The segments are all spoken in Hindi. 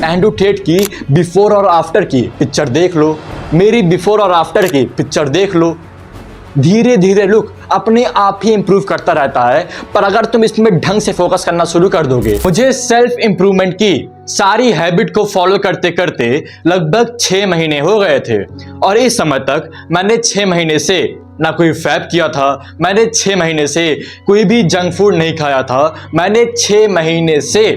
एंड्रू टेट की बिफोर और आफ्टर की पिक्चर देख लो, मेरी बिफोर और आफ्टर की पिक्चर देख लो। धीरे धीरे लुक अपने आप ही इंप्रूव करता रहता है, पर अगर तुम इसमें ढंग से फोकस करना शुरू कर दोगे। मुझे सेल्फ इंप्रूवमेंट की सारी हैबिट को फॉलो करते करते लगभग 6 महीने हो गए थे, और इस समय तक मैंने 6 महीने से ना कोई फैब किया था, मैंने 6 महीने से कोई भी जंक फूड नहीं खाया था, मैंने 6 महीने से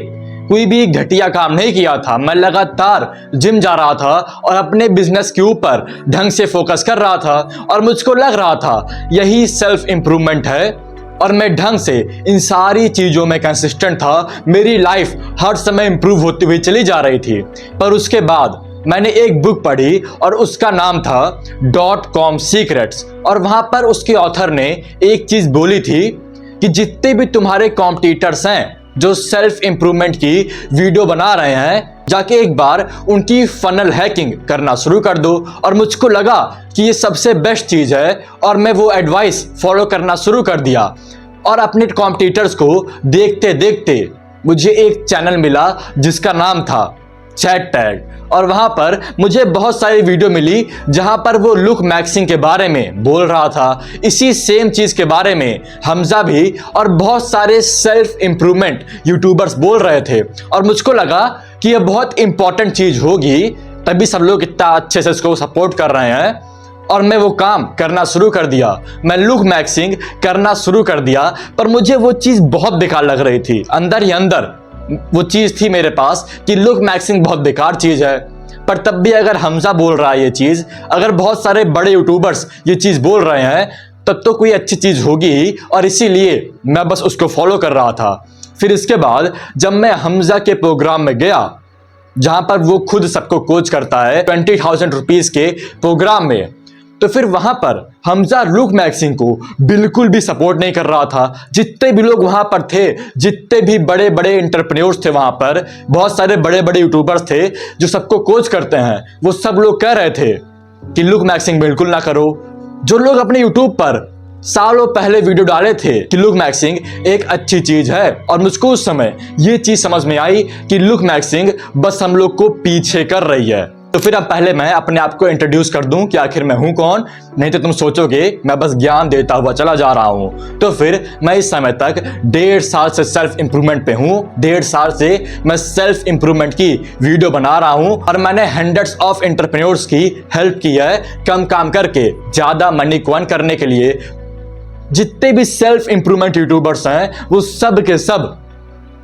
कोई भी घटिया काम नहीं किया था। मैं लगातार जिम जा रहा था और अपने बिजनेस के ऊपर ढंग से फोकस कर रहा था, और मुझको लग रहा था यही सेल्फ इंप्रूवमेंट है, और मैं ढंग से इन सारी चीजों में कंसिस्टेंट था। मेरी लाइफ हर समय इंप्रूव होती हुई चली जा रही थी। पर उसके बाद मैंने एक बुक पढ़ी और उसका नाम था .com सीक्रेट्स, और वहां पर उसके ऑथर ने एक चीज बोली थी कि जितने भी तुम्हारे कॉम्पिटिटर्स हैं जो सेल्फ इंप्रूवमेंट की वीडियो बना रहे हैं, जाके एक बार उनकी फनल हैकिंग करना शुरू कर दो। और मुझको लगा कि ये सबसे बेस्ट चीज है, और मैं वो एडवाइस फॉलो करना शुरू कर दिया। और अपने कॉम्पिटिटर्स को देखते देखते मुझे एक चैनल मिला जिसका नाम था चैट टैग, और वहां पर मुझे बहुत सारी वीडियो मिली जहां पर वो लुक मैक्सिंग के बारे में बोल रहा था। इसी सेम चीज के बारे में हमजा भी और बहुत सारे सेल्फ इंप्रूवमेंट यूट्यूबर्स बोल रहे थे, और मुझको लगा कि यह बहुत इंपॉर्टेंट चीज होगी, तभी सब लोग इतना अच्छे से इसको सपोर्ट कर रहे हैं। और मैं वो काम करना शुरू कर दिया, मैं लुक मैक्सिंग करना शुरू कर दिया। पर मुझे वो चीज बहुत बेकार लग रही थी, अंदर ही अंदर वो चीज थी मेरे पास कि लुक मैक्सिंग बहुत बेकार चीज है। पर तब भी अगर हमजा बोल रहा है ये चीज, अगर बहुत सारे बड़े यूट्यूबर्स ये चीज बोल रहे हैं, तब तो कोई अच्छी चीज होगी ही, और इसीलिए मैं बस उसको फॉलो कर रहा था। फिर इसके बाद जब मैं हमजा के प्रोग्राम में गया, जहां पर वो खुद सबको कोच करता है 20,000 रुपीज के प्रोग्राम में, तो फिर वहां पर हमजा लुक मैक्सिंग को बिल्कुल भी सपोर्ट नहीं कर रहा था। जितने भी लोग वहां पर थे, जितने भी बड़े बड़े एंटरप्रेन्योर्स थे वहां पर, बहुत सारे बड़े बड़े यूट्यूबर्स थे जो सबको कोच करते हैं, वो सब लोग कह रहे थे कि लुक मैक्सिंग बिल्कुल ना करो। जो लोग अपने यूट्यूब पर सालों पहले वीडियो डाले थे कि लुक मैक्सिंग एक अच्छी चीज है, और मुझको उस समय ये चीज समझ में आई कि लुक मैक्सिंग बस हम लोग को पीछे कर रही है। तो फिर अब पहले मैं अपने आप को इंट्रोड्यूस कर दूं कि आखिर मैं हूं कौन, नहीं तो तुम सोचोगे मैं बस ज्ञान देता हुआ चला जा रहा हूं। तो फिर मैं इस समय तक 1.5 साल से सेल्फ इंप्रूवमेंट पे हूं, 1.5 साल से मैं सेल्फ इंप्रूवमेंट की वीडियो बना रहा हूं, और मैंने हंड्रेड्स ऑफ एंटरप्रेन्योर्स की हेल्प की है कम काम करके ज्यादा मनी को अर्न करने के लिए। जितने भी सेल्फ इंप्रूवमेंट यूट्यूबर्स हैं वो सब के सब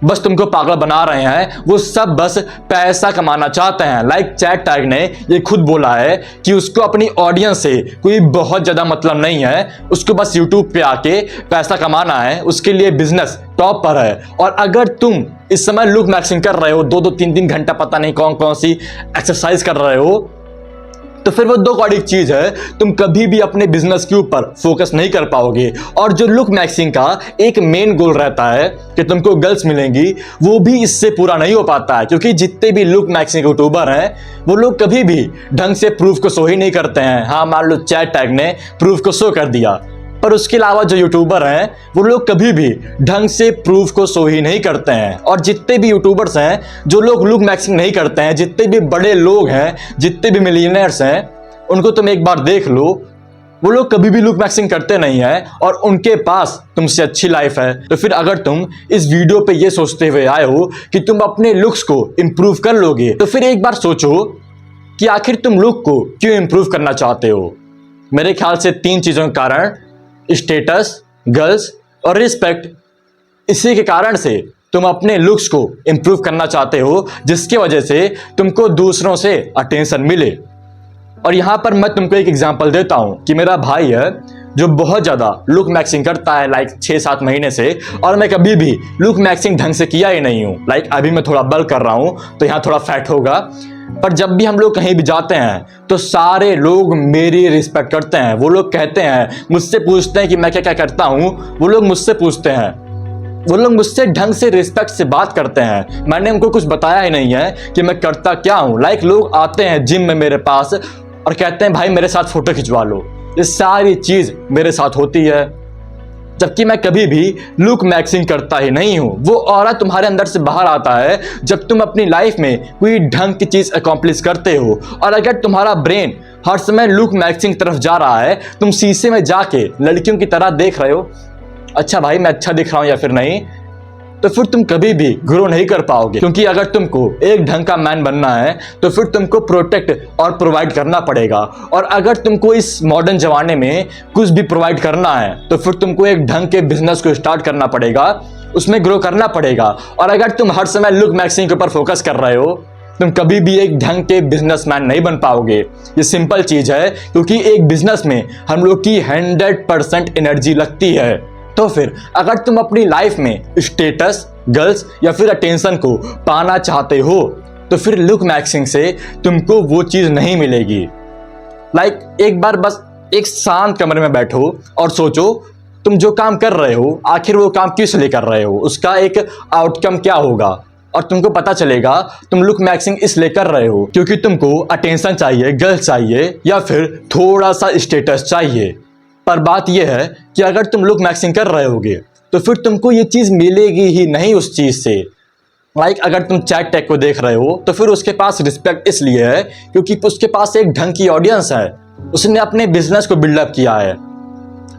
बस तुमको पागल बना रहे हैं, वो सब बस पैसा कमाना चाहते हैं। लाइक चैट टैग ने ये खुद बोला है कि उसको अपनी ऑडियंस से कोई बहुत ज्यादा मतलब नहीं है, उसको बस यूट्यूब पे आके पैसा कमाना है, उसके लिए बिजनेस टॉप पर है। और अगर तुम इस समय लुक मैक्सिंग कर रहे हो, 2-2 3-3 घंटा पता नहीं कौन कौन सी एक्सरसाइज कर रहे हो, तो फिर वो दो कौड़ी चीज है, तुम कभी भी अपने बिजनेस के ऊपर फोकस नहीं कर पाओगे। और जो लुक मैक्सिंग का एक मेन गोल रहता है कि तुमको गर्ल्स मिलेंगी, वो भी इससे पूरा नहीं हो पाता है, क्योंकि जितने भी लुक मैक्सिंग यूट्यूबर हैं वो लोग कभी भी ढंग से प्रूफ को शो ही नहीं करते हैं। हाँ, मान लो चैट टैग ने प्रूफ को शो कर दिया, पर उसके अलावा जो यूट्यूबर हैं वो लोग कभी भी ढंग से प्रूफ को शो ही नहीं करते हैं। और जितने भी यूट्यूबर्स हैं जो लोग लुक मैक्सिंग नहीं करते हैं, जितने भी बड़े लोग हैं, जितने भी मिलियनेयर्स हैं, उनको तुम एक बार देख लो, वो लोग कभी भी लुक मैक्सिंग करते नहीं हैं, और उनके पास तुमसे अच्छी लाइफ है। तो फिर अगर तुम इस वीडियो पे ये सोचते हुए आए हो कि तुम अपने लुक्स को इंप्रूव कर लोगे, तो फिर एक बार सोचो कि आखिर तुम लुक को क्यों इंप्रूव करना चाहते हो। मेरे ख्याल से 3 चीजों के कारण, स्टेटस, गर्ल्स और रिस्पेक्ट। इसी के कारण से तुम अपने लुक्स को इंप्रूव करना चाहते हो, जिसकी वजह से तुमको दूसरों से अटेंशन मिले। और यहां पर मैं तुमको एक एग्जांपल देता हूं कि मेरा भाई है जो बहुत ज्यादा लुक मैक्सिंग करता है, लाइक 6-7 महीने से, और मैं कभी भी लुक मैक्सिंग ढंग से किया ही नहीं हूं। लाइक अभी मैं थोड़ा बल्क कर रहा हूं तो यहां थोड़ा फैट होगा, पर जब भी हम लोग कहीं भी जाते हैं तो सारे लोग मेरी रिस्पेक्ट करते हैं। वो लोग कहते हैं, मुझसे पूछते हैं कि मैं क्या क्या करता हूं, वो लोग मुझसे पूछते हैं, वो लोग मुझसे ढंग से रिस्पेक्ट से बात करते हैं। मैंने उनको कुछ बताया ही नहीं है कि मैं करता क्या हूं। लाइक लोग आते हैं जिम में मेरे पास और कहते हैं भाई मेरे साथ फोटो खिंचवा लो। ये सारी चीज मेरे साथ होती है। जबकि मैं कभी भी लुक मैक्सिंग करता ही नहीं हूँ। वो ऑरा तुम्हारे अंदर से बाहर आता है जब तुम अपनी लाइफ में कोई ढंग की चीज़ अकॉम्प्लिश करते हो। और अगर तुम्हारा ब्रेन हर समय लुक मैक्सिंग तरफ जा रहा है, तुम शीशे में जाके लड़कियों की तरह देख रहे हो, अच्छा भाई मैं अच्छा दिख रहा हूँ या फिर नहीं, तो फिर तुम कभी भी ग्रो नहीं कर पाओगे। क्योंकि अगर तुमको एक ढंग का मैन बनना है तो फिर तुमको प्रोटेक्ट और प्रोवाइड करना पड़ेगा। और अगर तुमको इस मॉडर्न जमाने में कुछ भी प्रोवाइड करना है तो फिर तुमको एक ढंग के बिजनेस को स्टार्ट करना पड़ेगा, उसमें ग्रो करना पड़ेगा। और अगर तुम हर समय लुक मैक्सिंग के ऊपर फोकस कर रहे हो, तुम कभी भी एक ढंग के बिजनेसमैन नहीं बन पाओगे। ये सिंपल चीज है, क्योंकि एक बिजनेस में हम लोग की 100% एनर्जी लगती है। तो फिर अगर तुम अपनी लाइफ में स्टेटस, गर्ल्स या फिर अटेंशन को पाना चाहते हो तो फिर लुक मैक्सिंग से तुमको वो चीज नहीं मिलेगी। एक बार बस एक शांत कमरे में बैठो और सोचो तुम जो काम कर रहे हो आखिर वो काम किस लिए कर रहे हो, उसका एक आउटकम क्या होगा, और तुमको पता चलेगा तुम लुक मैक्सिंग इसलिए कर रहे हो क्योंकि तुमको अटेंशन चाहिए, गर्ल्स चाहिए या फिर थोड़ा सा स्टेटस चाहिए। पर बात यह है कि अगर तुम लुक मैक्सिंग कर रहे होगे तो फिर तुमको ये चीज़ मिलेगी ही नहीं उस चीज़ से। अगर तुम चैट टैग को देख रहे हो तो फिर उसके पास रिस्पेक्ट इसलिए है क्योंकि उसके पास एक ढंग की ऑडियंस है, उसने अपने बिजनेस को बिल्डअप किया है।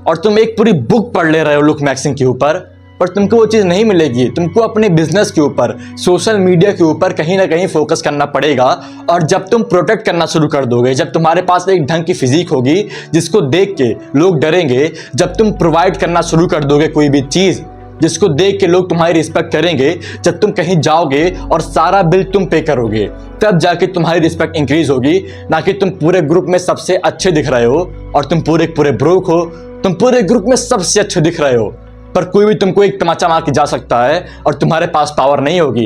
और तुम एक पूरी बुक पढ़ ले रहे हो लुक मैक्सिंग के ऊपर, पर तुमको वो चीज़ नहीं मिलेगी। तुमको अपने बिजनेस के ऊपर, सोशल मीडिया के ऊपर कहीं ना कहीं फोकस करना पड़ेगा। और जब तुम प्रोटेक्ट करना शुरू कर दोगे, जब तुम्हारे पास एक ढंग की फिजिक होगी जिसको देख के लोग डरेंगे, जब तुम प्रोवाइड करना शुरू कर दोगे कोई भी चीज़ जिसको देख के लोग तुम्हारी रिस्पेक्ट करेंगे, जब तुम कहीं जाओगे और सारा बिल तुम पे करोगे, तब जाके तुम्हारी रिस्पेक्ट इंक्रीज होगी। ना कि तुम पूरे ग्रुप में सबसे अच्छे दिख रहे हो और तुम पूरे ब्रोक हो, तुम पूरे ग्रुप में सबसे अच्छे दिख रहे हो पर कोई भी तुमको एक तमाचा मार के जा सकता है और तुम्हारे पास पावर नहीं होगी।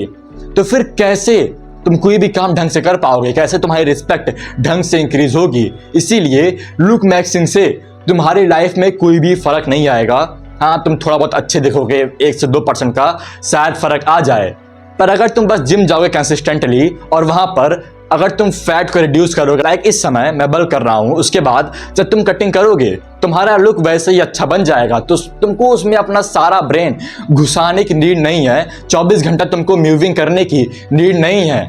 तो फिर कैसे तुम कोई भी काम ढंग से कर पाओगे, कैसे तुम्हारी रिस्पेक्ट ढंग से इंक्रीज होगी। इसीलिए लुक मैक्सिंग से तुम्हारी लाइफ में कोई भी फर्क नहीं आएगा। हाँ, तुम थोड़ा बहुत अच्छे दिखोगे, 1 से 2% का शायद फर्क आ जाए, पर अगर तुम बस जिम जाओगे कंसिस्टेंटली और वहां पर अगर तुम फैट को रिड्यूस करोगे, इस समय मैं बल्क कर रहा हूं, उसके बाद जब तुम कटिंग करोगे तुम्हारा लुक वैसे ही अच्छा बन जाएगा। तो तुमको उसमें अपना सारा ब्रेन घुसाने की नीड नहीं है, 24 घंटा तुमको मूविंग करने की नीड नहीं है।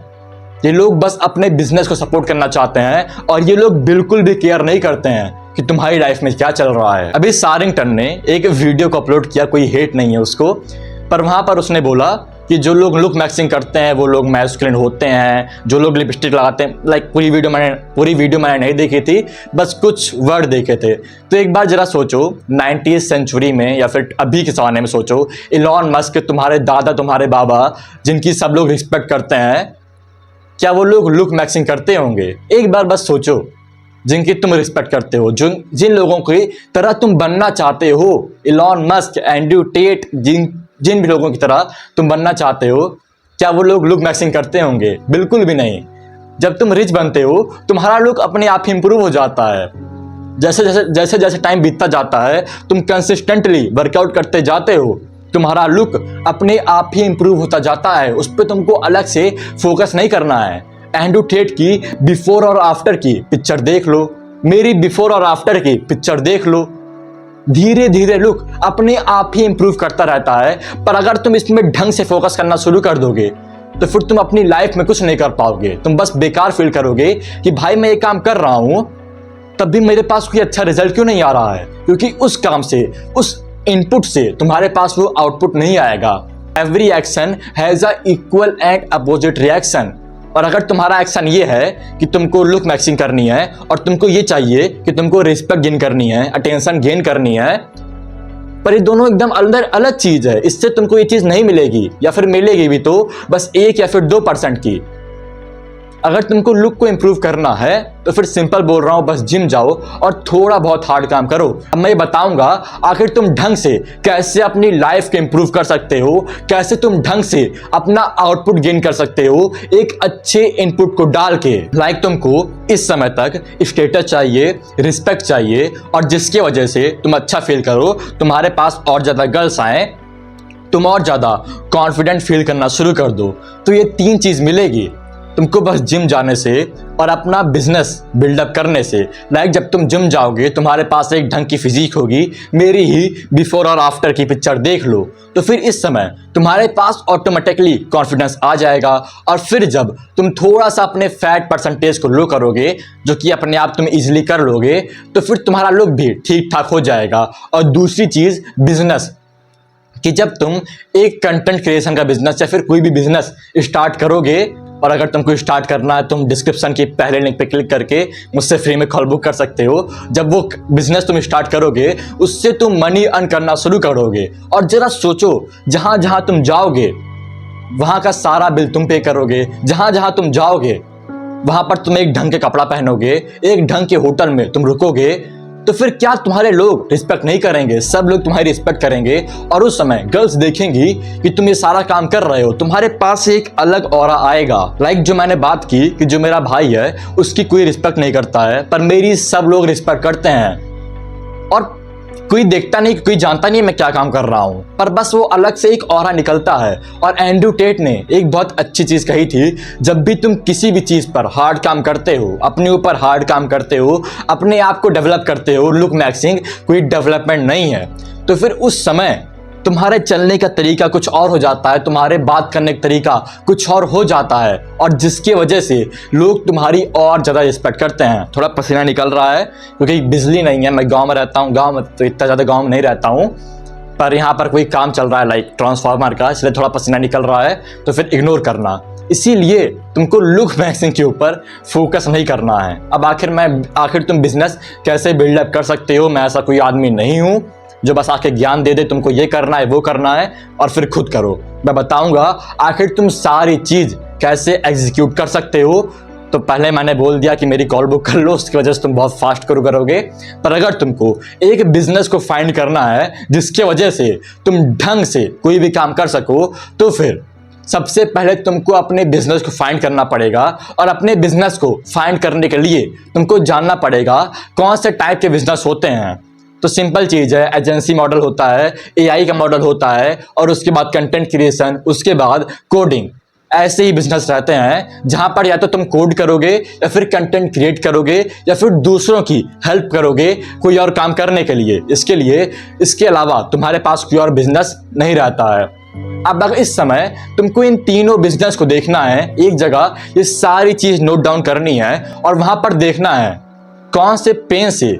ये लोग बस अपने बिजनेस को सपोर्ट करना चाहते हैं और ये लोग बिल्कुल भी केयर नहीं करते हैं कि तुम्हारी लाइफ में क्या चल रहा है। अभी सारिंगटन ने एक वीडियो को अपलोड किया, कोई हेट नहीं है उसको, पर वहां पर उसने बोला कि जो लोग लुक मैक्सिंग करते हैं वो लोग मैस्कुलिन होते हैं, जो लोग लिपस्टिक लगाते हैं। पूरी वीडियो मैंने नहीं देखी थी, बस कुछ वर्ड देखे थे। तो एक बार जरा सोचो, 90th सेंचुरी में या फिर अभी के ज़माने में सोचो, इलॉन मस्क, तुम्हारे दादा, तुम्हारे बाबा, जिनकी सब लोग रिस्पेक्ट करते हैं, क्या वो लोग लुक मैक्सिंग करते होंगे? एक बार बस सोचो, जिनकी तुम रिस्पेक्ट करते हो, जिन लोगों की तरह तुम बनना चाहते हो, इलॉन मस्क, एंड्रयू टेट, जिन भी लोगों की तरह तुम बनना चाहते हो, क्या वो लोग लुक मैक्सिंग करते होंगे? बिल्कुल भी नहीं। जब तुम रिच बनते हो तुम्हारा लुक अपने आप ही इंप्रूव हो जाता है। जैसे जैसे टाइम बीतता जाता है, तुम कंसिस्टेंटली वर्कआउट करते जाते हो, तुम्हारा लुक अपने आप ही इंप्रूव होता जाता है। उस पर तुमको अलग से फोकस नहीं करना है। एंड्रयू टेट की बिफोर और आफ्टर की पिक्चर देख लो, मेरी बिफोर और आफ्टर की पिक्चर देख लो, धीरे धीरे लुक अपने आप ही इंप्रूव करता रहता है। पर अगर तुम इसमें ढंग से फोकस करना शुरू कर दोगे तो फिर तुम अपनी लाइफ में कुछ नहीं कर पाओगे। तुम बस बेकार फील करोगे कि भाई मैं ये काम कर रहा हूं तब भी मेरे पास कोई अच्छा रिजल्ट क्यों नहीं आ रहा है, क्योंकि उस काम से, उस इनपुट से तुम्हारे पास वो आउटपुट नहीं आएगा। Every action has a equal and opposite reaction. और अगर तुम्हारा एक्शन ये है कि तुमको लुक मैक्सिंग करनी है और तुमको ये चाहिए कि तुमको रिस्पेक्ट गेन करनी है, अटेंशन गेन करनी है, पर ये दोनों एकदम अंदर अलग चीज है। इससे तुमको ये चीज नहीं मिलेगी, या फिर मिलेगी भी तो बस 1 या फिर 2% की। अगर तुमको लुक को इंप्रूव करना है तो फिर सिंपल बोल रहा हूं, बस जिम जाओ और थोड़ा बहुत हार्ड काम करो। अब मैं बताऊंगा आखिर तुम ढंग से कैसे अपनी लाइफ को इंप्रूव कर सकते हो, कैसे तुम ढंग से अपना आउटपुट गेन कर सकते हो एक अच्छे इनपुट को डाल के। तुमको इस समय तक स्टेटस चाहिए, रिस्पेक्ट चाहिए, और जिसकी वजह से तुम अच्छा फील करो, तुम्हारे पास और ज्यादा गर्ल्स आए, तुम और ज्यादा कॉन्फिडेंट फील करना शुरू कर दो, तो ये 3 चीज मिलेगी। तुमको बस जिम जाने से और अपना बिजनेस बिल्डअप करने से, लाइक जब तुम जिम जाओगे तुम्हारे पास एक ढंग की फिजिक होगी, मेरी ही बिफोर और आफ्टर की पिक्चर देख लो, तो फिर इस समय तुम्हारे पास ऑटोमेटिकली कॉन्फिडेंस आ जाएगा। और फिर जब तुम थोड़ा सा अपने फैट परसेंटेज को लो करोगे, जो कि अपने आप तुम इजीली कर लोगे, तो फिर तुम्हारा लुक भी ठीक ठाक हो जाएगा। और दूसरी चीज़ बिजनेस, कि जब तुम एक कंटेंट क्रिएशन का बिजनेस या फिर कोई भी बिजनेस स्टार्ट करोगे, और अगर तुमको स्टार्ट करना है तुम डिस्क्रिप्शन की पहले लिंक पे क्लिक करके मुझसे फ्री में कॉल बुक कर सकते हो। जब वो बिजनेस तुम स्टार्ट करोगे उससे तुम मनी अर्न करना शुरू करोगे। और जरा सोचो, जहां जहां तुम जाओगे वहां का सारा बिल तुम पे करोगे, जहां जहां तुम जाओगे वहां पर तुम एक ढंग के कपड़ा पहनोगे, एक ढंग के होटल में तुम रुकोगे, तो फिर क्या तुम्हारे लोग रिस्पेक्ट नहीं करेंगे? सब लोग तुम्हारी रिस्पेक्ट करेंगे। और उस समय गर्ल्स देखेंगी कि तुम ये सारा काम कर रहे हो, तुम्हारे पास एक अलग ऑरा आएगा। लाइक जो मैंने बात की कि जो मेरा भाई है उसकी कोई रिस्पेक्ट नहीं करता है, पर मेरी सब लोग रिस्पेक्ट करते हैं। और कोई देखता नहीं, कोई जानता नहीं मैं क्या काम कर रहा हूं, पर बस वो अलग से एक ऑरा निकलता है। और एंड्रयू टेट ने एक बहुत अच्छी चीज कही थी, जब भी तुम किसी भी चीज पर हार्ड काम करते हो, अपने ऊपर हार्ड काम करते हो, अपने आप को डेवलप करते हो, लुक मैक्सिंग कोई डेवलपमेंट नहीं है, तो फिर उस समय तुम्हारे चलने का तरीका कुछ और हो जाता है, तुम्हारे बात करने का तरीका कुछ और हो जाता है, और जिसकी वजह से लोग तुम्हारी और ज़्यादा रिस्पेक्ट करते हैं। थोड़ा पसीना निकल रहा है क्योंकि बिजली नहीं है, मैं गांव में रहता हूँ, गांव में तो इतना ज़्यादा गांव में नहीं रहता हूँ, पर यहाँ पर कोई काम चल रहा है लाइक ट्रांसफार्मर का, इसलिए थोड़ा पसीना निकल रहा है, तो फिर इग्नोर करना। इसीलिए तुमको लुक मैक्सिंग के ऊपर फोकस नहीं करना है। अब आखिर तुम बिजनेस कैसे बिल्डअप कर सकते हो? मैं ऐसा कोई आदमी नहीं हूँ जो बस आके ज्ञान दे दे तुमको ये करना है वो करना है और फिर खुद करो। मैं बताऊंगा आखिर तुम सारी चीज कैसे एग्जीक्यूट कर सकते हो। तो पहले मैंने बोल दिया कि मेरी कॉल बुक कर लो, उसकी वजह से तुम बहुत फास्ट करोगे। पर अगर तुमको एक बिजनेस को फाइंड करना है जिसके वजह से तुम ढंग से कोई भी काम कर सको, तो फिर सबसे पहले तुमको अपने बिजनेस को फाइंड करना पड़ेगा। और अपने बिजनेस को फाइंड करने के लिए तुमको जानना पड़ेगा कौन से टाइप के बिजनेस होते हैं। तो सिंपल चीज़ है, एजेंसी मॉडल होता है, एआई का मॉडल होता है, और उसके बाद कंटेंट क्रिएशन, उसके बाद कोडिंग। ऐसे ही बिजनेस रहते हैं जहां पर या तो तुम कोड करोगे या फिर कंटेंट क्रिएट करोगे या फिर दूसरों की हेल्प करोगे कोई और काम करने के लिए। इसके अलावा तुम्हारे पास कोई और बिजनेस नहीं रहता है। अब अगर इस समय तुमको इन तीनों बिजनेस को देखना है, एक जगह ये सारी चीज नोट डाउन करनी है और वहां पर देखना है कौन से पेन से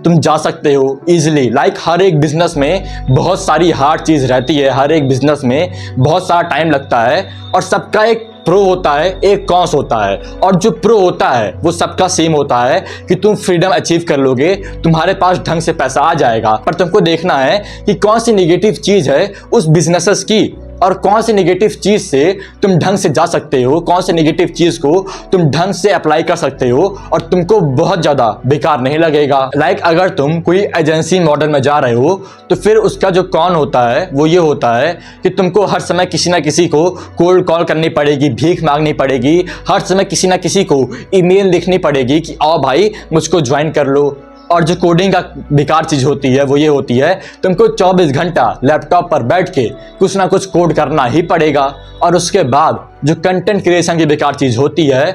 तुम जा सकते हो इजीली। लाइक हर एक बिजनेस में बहुत सारी हार्ड चीज रहती है, हर एक बिजनेस में बहुत सारा टाइम लगता है, और सबका एक प्रो होता है, एक कॉन्स होता है। और जो प्रो होता है वो सबका सेम होता है कि तुम फ्रीडम अचीव कर लोगे, तुम्हारे पास ढंग से पैसा आ जाएगा। पर तुमको देखना है कि कौन सी नेगेटिव चीज है उस बिजनेसेस की, और कौन सी नेगेटिव चीज से तुम ढंग से जा सकते हो, कौन सी नेगेटिव चीज को तुम ढंग से अप्लाई कर सकते हो और तुमको बहुत ज्यादा बेकार नहीं लगेगा। लाइक अगर तुम कोई एजेंसी मॉडल में जा रहे हो तो फिर उसका जो कॉन होता है वो ये होता है कि तुमको हर समय किसी ना किसी को कोल्ड कॉल करनी पड़ेगी, भीख मांगनी पड़ेगी, हर समय किसी ना किसी को ईमेल लिखनी पड़ेगी कि आओ भाई मुझको ज्वाइन कर लो। और जो कोडिंग का बेकार चीज होती है वो ये होती है तुमको 24 घंटा लैपटॉप पर बैठ के कुछ ना कुछ कोड करना ही पड़ेगा। और उसके बाद जो कंटेंट क्रिएशन की बेकार चीज होती है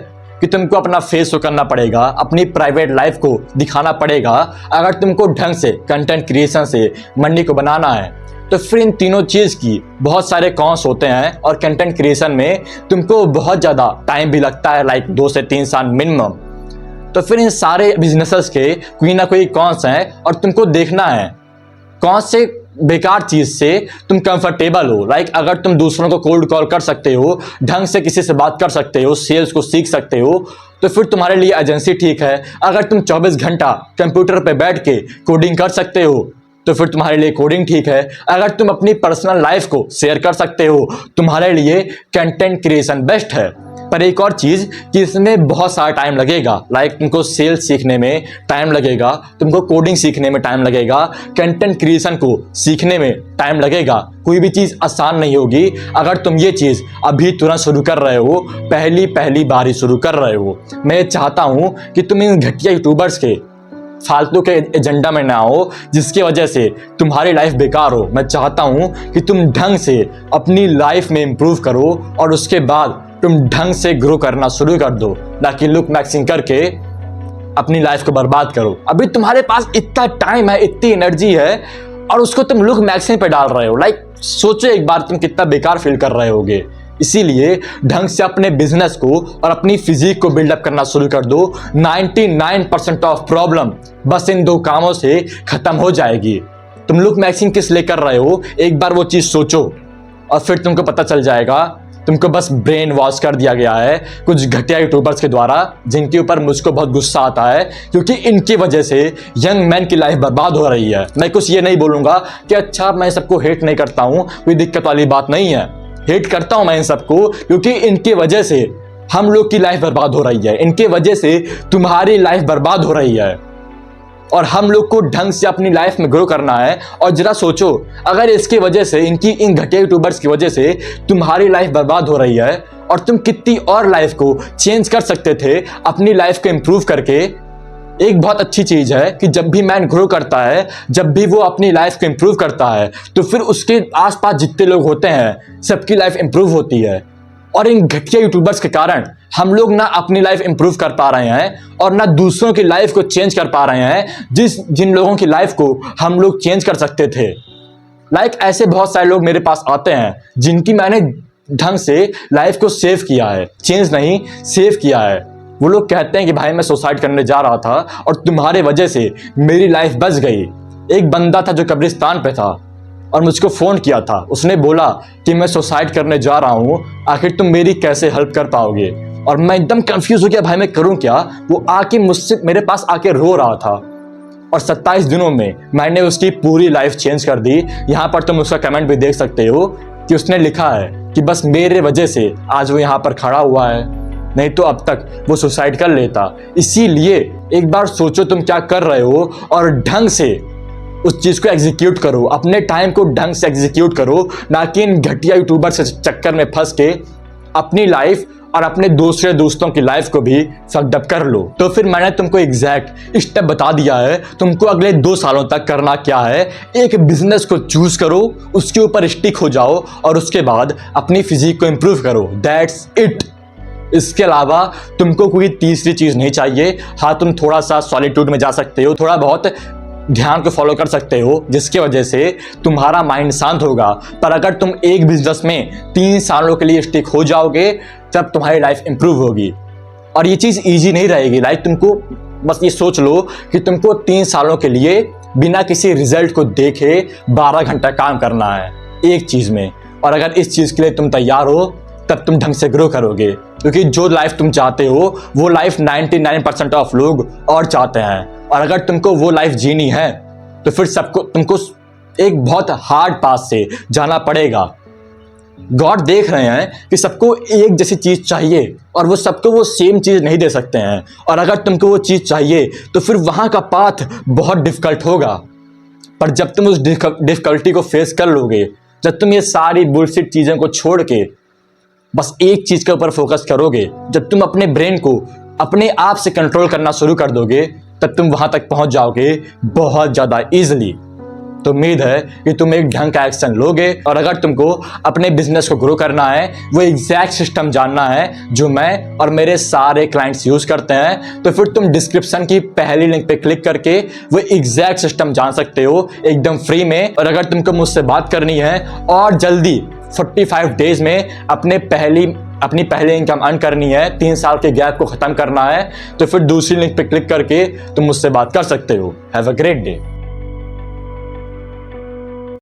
कि तुमको अपना फेस शो करना पड़ेगा, अपनी प्राइवेट लाइफ को दिखाना पड़ेगा अगर तुमको ढंग से कंटेंट क्रिएशन से मनी को बनाना है। तो फिर इन तीनों चीज की बहुत सारे कॉन्स होते हैं, और कंटेंट क्रिएशन में तुमको बहुत ज्यादा टाइम भी लगता है, लाइक 2 से 3 साल मिनिमम। तो फिर इन सारे बिजनेसेस के कोई ना कोई कॉन्स हैं और तुमको देखना है कौन से बेकार चीज से तुम कंफर्टेबल हो। लाइक अगर तुम दूसरों को कोल्ड कॉल कर सकते हो, ढंग से किसी से बात कर सकते हो, सेल्स को सीख सकते हो, तो फिर तुम्हारे लिए एजेंसी ठीक है। अगर तुम 24 घंटा कंप्यूटर पे बैठ के कोडिंग कर सकते हो तो फिर तुम्हारे लिए कोडिंग ठीक है। अगर तुम अपनी पर्सनल लाइफ को शेयर कर सकते हो तुम्हारे लिए कंटेंट क्रिएशन बेस्ट है। पर एक और चीज कि इसमें बहुत सारा टाइम लगेगा, लाइक तुमको सेल्स सीखने में टाइम लगेगा, तुमको कोडिंग सीखने में टाइम लगेगा, कंटेंट क्रिएशन को सीखने में टाइम लगेगा। कोई भी चीज आसान नहीं होगी। अगर तुम ये चीज अभी तुरंत शुरू कर रहे हो, पहली बार ही शुरू कर रहे हो, मैं चाहता हूं कि तुम इन घटिया यूट्यूबर्स के फालतू के एजेंडा में ना हो जिसकी वजह से तुम्हारी लाइफ बेकार हो। मैं चाहता हूं कि तुम ढंग से अपनी लाइफ में इंप्रूव करो और उसके बाद तुम ढंग से ग्रो करना शुरू कर दो, ना कि लुक मैक्सिंग करके अपनी लाइफ को बर्बाद करो। अभी तुम्हारे पास इतना टाइम है, इतनी एनर्जी है, और उसको तुम लुक मैक्सिंग पे डाल रहे हो। सोचो एक बार तुम कितना बेकार फील कर रहे होगे। इसीलिए ढंग से अपने बिजनेस को और अपनी फिजिक को बिल्डअप करना शुरू कर दो। 99% ऑफ प्रॉब्लम बस इन 2 कामों से खत्म हो जाएगी। तुम लुक मैक्सिंग किस लिए कर रहे हो, एक बार वो चीज सोचो और फिर तुमको पता चल जाएगा। तुमको बस ब्रेन वॉश कर दिया गया है कुछ घटिया यूट्यूबर्स के द्वारा, जिनके ऊपर मुझको बहुत गुस्सा आता है, क्योंकि इनकी वजह से यंग मैन की लाइफ बर्बाद हो रही है। मैं कुछ ये नहीं बोलूंगा कि अच्छा मैं सबको हेट नहीं करता हूं, कोई दिक्कत वाली बात नहीं है। हेट करता हूं मैं इन सबको, क्योंकि इनकी वजह से हम लोग की लाइफ बर्बाद हो रही है, इनके वजह से तुम्हारी लाइफ बर्बाद हो रही है, और हम लोग को ढंग से अपनी लाइफ में ग्रो करना है। और जरा सोचो, अगर इसकी वजह से, इनकी इन घटिया यूट्यूबर्स की वजह से तुम्हारी लाइफ बर्बाद हो रही है, और तुम कितनी और लाइफ को चेंज कर सकते थे अपनी लाइफ को इंप्रूव करके। एक बहुत अच्छी चीज है कि जब भी मैन ग्रो करता है, जब भी वो अपनी लाइफ को इंप्रूव करता है, तो फिर उसके आसपास जितने लोग होते हैं सबकी लाइफ इंप्रूव होती है। और इन घटिया यूट्यूबर्स के कारण हम लोग ना अपनी लाइफ इंप्रूव कर पा रहे हैं और ना दूसरों की लाइफ को चेंज कर पा रहे हैं, जिन लोगों की लाइफ को हम लोग चेंज कर सकते थे। ऐसे बहुत सारे लोग मेरे पास आते हैं जिनकी मैंने ढंग से लाइफ को सेव किया है, चेंज नहीं सेव किया है। वो लोग कहते हैं कि भाई मैं सुसाइड करने जा रहा था और तुम्हारे वजह से मेरी लाइफ बच गई। एक बंदा था जो कब्रिस्तान पे था और मुझको फोन किया था, उसने बोला कि मैं सुसाइड करने जा रहा हूं, आखिर तुम मेरी कैसे हेल्प कर पाओगे। और मैं एकदम कंफ्यूज हो गया, भाई मैं करूं क्या। वो आके मुझसे, मेरे पास आके रो रहा था, और 27 दिनों में मैंने उसकी पूरी लाइफ चेंज कर दी। यहाँ पर तुम उसका कमेंट भी देख सकते हो कि उसने लिखा है कि बस मेरे वजह से आज वो यहाँ पर खड़ा हुआ है, नहीं तो अब तक वो सुसाइड कर लेता। इसीलिए एक बार सोचो तुम क्या कर रहे हो और ढंग से उस चीज को एग्जीक्यूट करो, अपने टाइम को ढंग से एग्जीक्यूट करो, ना कि इन घटिया यूट्यूबर से चक्कर में फंस के अपनी लाइफ और अपने दूसरे दोस्तों की लाइफ को भी फकडअप कर लो। तो फिर मैंने तुमको एग्जैक्ट स्टेप बता दिया है, तुमको अगले 2 सालों तक करना क्या है। एक बिजनेस को चूज करो, उसके ऊपर स्टिक हो जाओ और उसके बाद अपनी फिजिक को इंप्रूव करो। That's it. इसके अलावा तुमको कोई तीसरी चीज नहीं चाहिए। हाँ, तुम थोड़ा सा सॉलिट्यूड में जा सकते हो, थोड़ा बहुत ध्यान को फॉलो कर सकते हो, जिसकी वजह से तुम्हारा माइंड शांत होगा। पर अगर तुम एक बिजनेस में 3 सालों के लिए स्टिक हो जाओगे, तब तुम्हारी लाइफ इंप्रूव होगी। और ये चीज इजी नहीं रहेगी। तुमको बस ये सोच लो कि तुमको 3 सालों के लिए बिना किसी रिजल्ट को देखे 12 घंटा काम करना है एक चीज में। और अगर इस चीज के लिए तुम तैयार हो, तब तुम ढंग से ग्रो करोगे, क्योंकि जो लाइफ तुम चाहते हो वो लाइफ 99% ऑफ लोग और चाहते हैं। और अगर तुमको वो लाइफ जीनी है तो फिर तुमको एक बहुत हार्ड पाथ से जाना पड़ेगा। गॉड देख रहे हैं कि सबको एक जैसी चीज चाहिए और वो सबको वो सेम चीज नहीं दे सकते हैं। और अगर तुमको वो चीज चाहिए तो फिर वहां का पाथ बहुत डिफिकल्ट होगा। पर जब तुम उस डिफिकल्टी को फेस कर लोगे, जब तुम ये सारी बुलशिट चीजें को छोड़ के बस एक चीज के ऊपर फोकस करोगे, जब तुम अपने ब्रेन को अपने आप से कंट्रोल करना शुरू कर दोगे, तब तुम वहां तक पहुंच जाओगे बहुत ज्यादा इजीली। तो उम्मीद है कि तुम एक ढंग का एक्शन लोगे। और अगर तुमको अपने बिजनेस को ग्रो करना है, वो एग्जैक्ट सिस्टम जानना है जो मैं और मेरे सारे क्लाइंट्स यूज करते हैं, तो फिर तुम डिस्क्रिप्शन की पहली लिंक पे क्लिक करके वो एग्जैक्ट सिस्टम जान सकते हो एकदम फ्री में। और अगर तुमको मुझसे बात करनी है और जल्दी 45 डेज में अपनी पहली इनकम अर्न करनी है, 3 साल के गैप को खत्म करना है, तो फिर दूसरी लिंक पे क्लिक करके तुम मुझसे बात कर सकते हो। Have a great day.